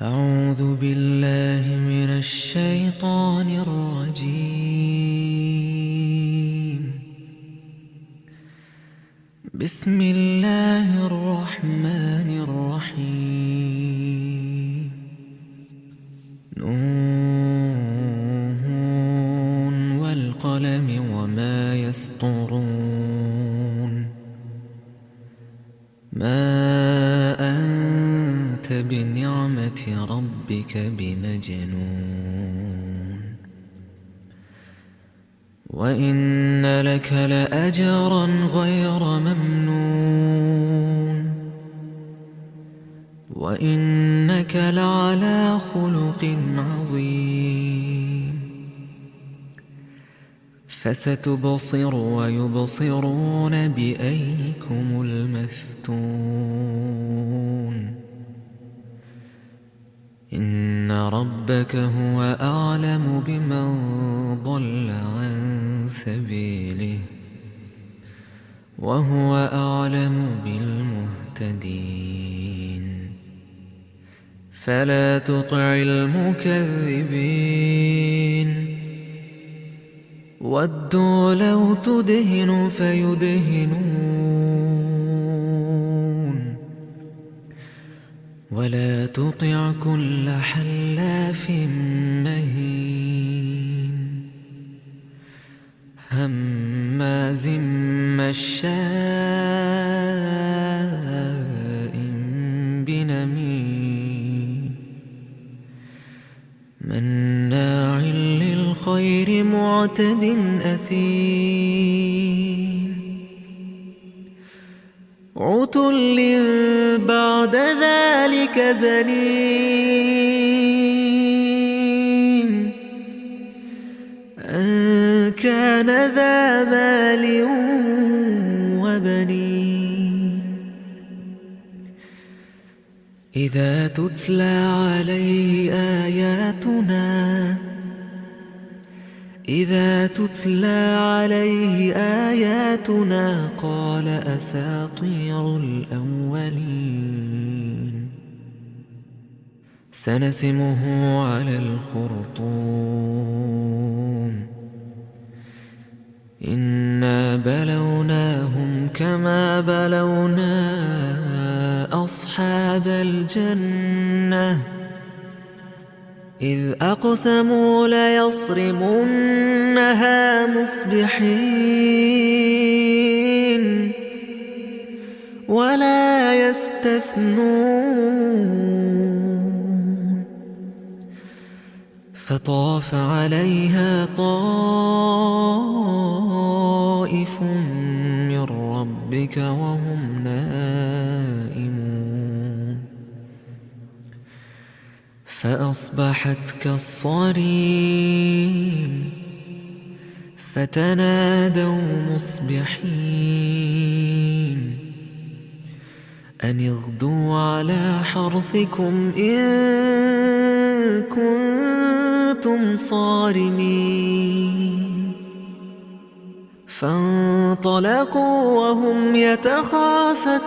أعوذ بالله من الشيطان الرجيم. بسم الله الرحمن الرحيم. نون والقلم وما يسطرون. ما أنت بنعمة ربك بمجنون. وإن لك لأجرا غير ممنون. وإنك لعلى خلق عظيم. فستبصر ويبصرون بأيكم المفتون. إن ربك هو أعلم بمن ضل عن سبيله وهو أعلم بالمهتدين. فلا تطع المكذبين. ودوا لو تدهن فيدهنون. ولا تطع كل حلاف مهين. هماز مشاء بنميم. مناع للخير معتد أثيم. عتل بعد ذلك زنيم. أن كان ذا مال وبنين. إذا تتلى عليه آياتنا قال أساطير الأولين. سنسمه على الخرطوم. إنا بلوناهم كما بلونا أصحاب الجنة إذ أقسموا ليصرمنها مصبحين ولا يستثنون. فطاف عليها طائف من ربك وهم نائمون. فأصبحت كالصريم. فتنادوا مصبحين أن اغدوا على حرثكم إن كنتم صارمين. فانطلقوا وهم يتخافتون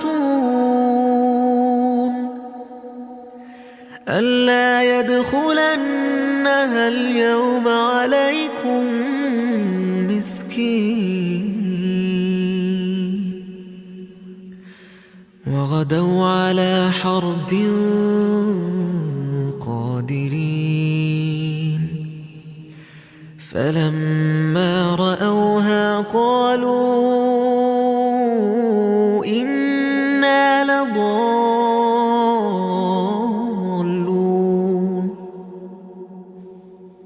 ألا يدخلنها اليوم عليكم مسكين. وغدوا على حرد قادرين. فلما رأوها قالوا إنا لضالون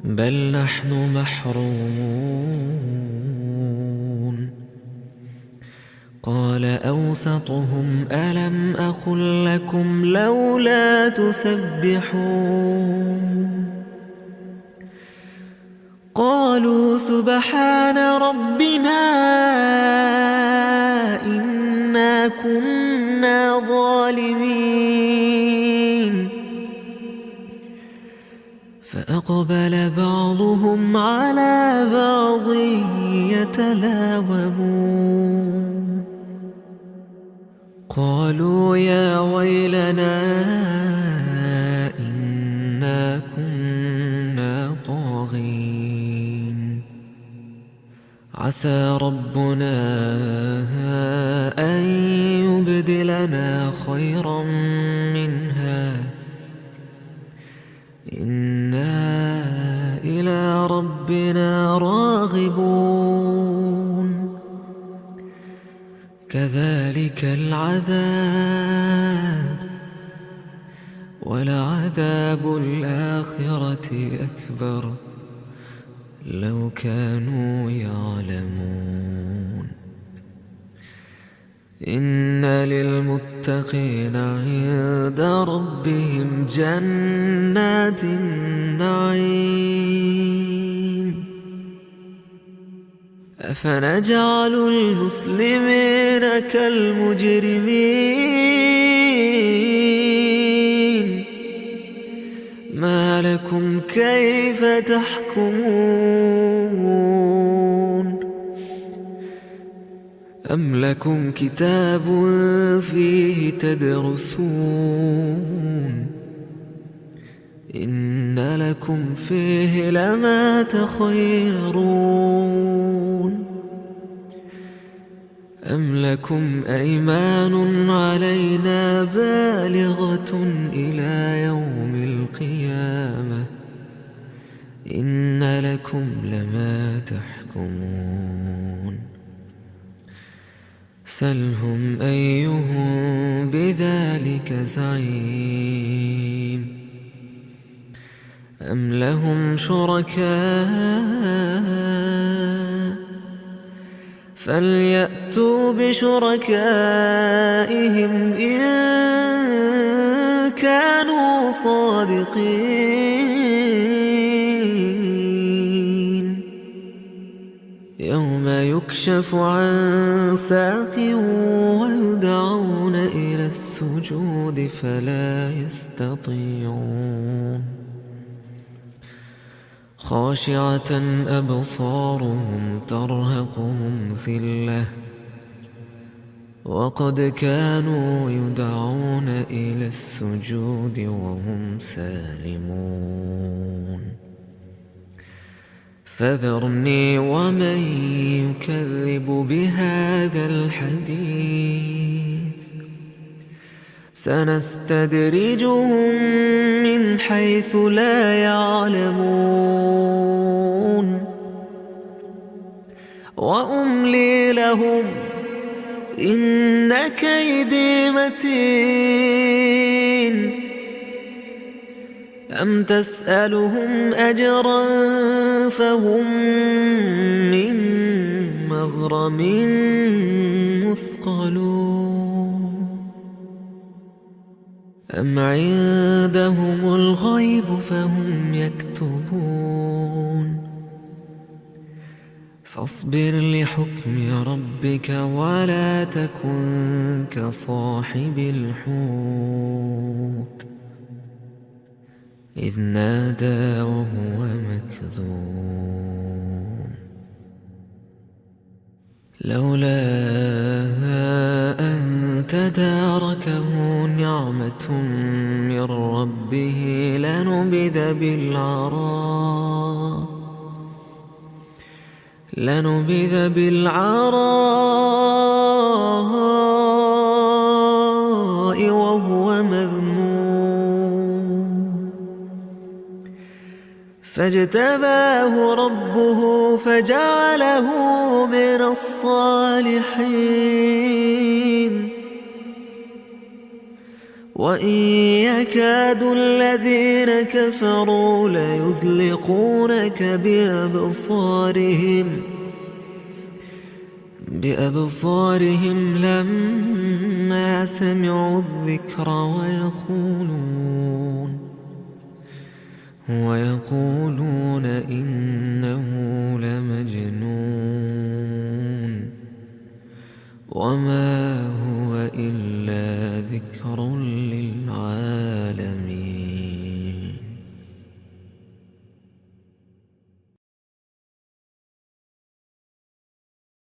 بل نحن محرومون. قال أوسطهم ألم أقل لكم لولا تسبحون. قالوا سبحان ربنا إنا كنا ظالمين. فأقبل بعضهم على بعض يتلاومون. قالوا يا ويلنا عسى ربنا أن يبدلنا خيرا منها إنا إلى ربنا راغبون كذلك العذاب ولعذاب الآخرة أكبر لو كانوا يعلمون إن للمتقين عند ربهم جنات النعيم أفنجعل المسلمين كالمجرمين ما لكم كيف تحكمون أم لكم كتاب فيه تدرسون إن لكم فيه لما تخيرون أم لكم أيمان علينا بالغة إلى يوم القيامة إن لكم لما تحكمون سلهم أيهم بذلك زعيم أم لهم شركاء فليأتوا بشركائهم إن كانوا صادقين يوم يكشف عن ساق ويدعون إلى السجود فلا يستطيعون خاشعة أبصارهم ترهقهم ذلة وقد كانوا يدعون إلى السجود وهم سالمون فذرني ومن يكذب بهذا الحديث سنستدرجهم من حيث لا يعلمون وأملي لهم إن كيدي متين أم تسألهم أجرا فهم من مغرم مثقلون أم عندهم الغيب فهم يكتبون فاصبر لحكم ربك ولا تكن كصاحب الحوت إذ نادى وهو مكذوم لولا أن تداركه نعمة من ربه لنبذ بالعراء وهو مذموم فاجتباه ربه فجعله من الصالحين وإن يكاد الذين كفروا ليزلقونك بأبصارهم لما سمعوا الذكر ويقولون إنه لمجنون وما هو إلا ذكر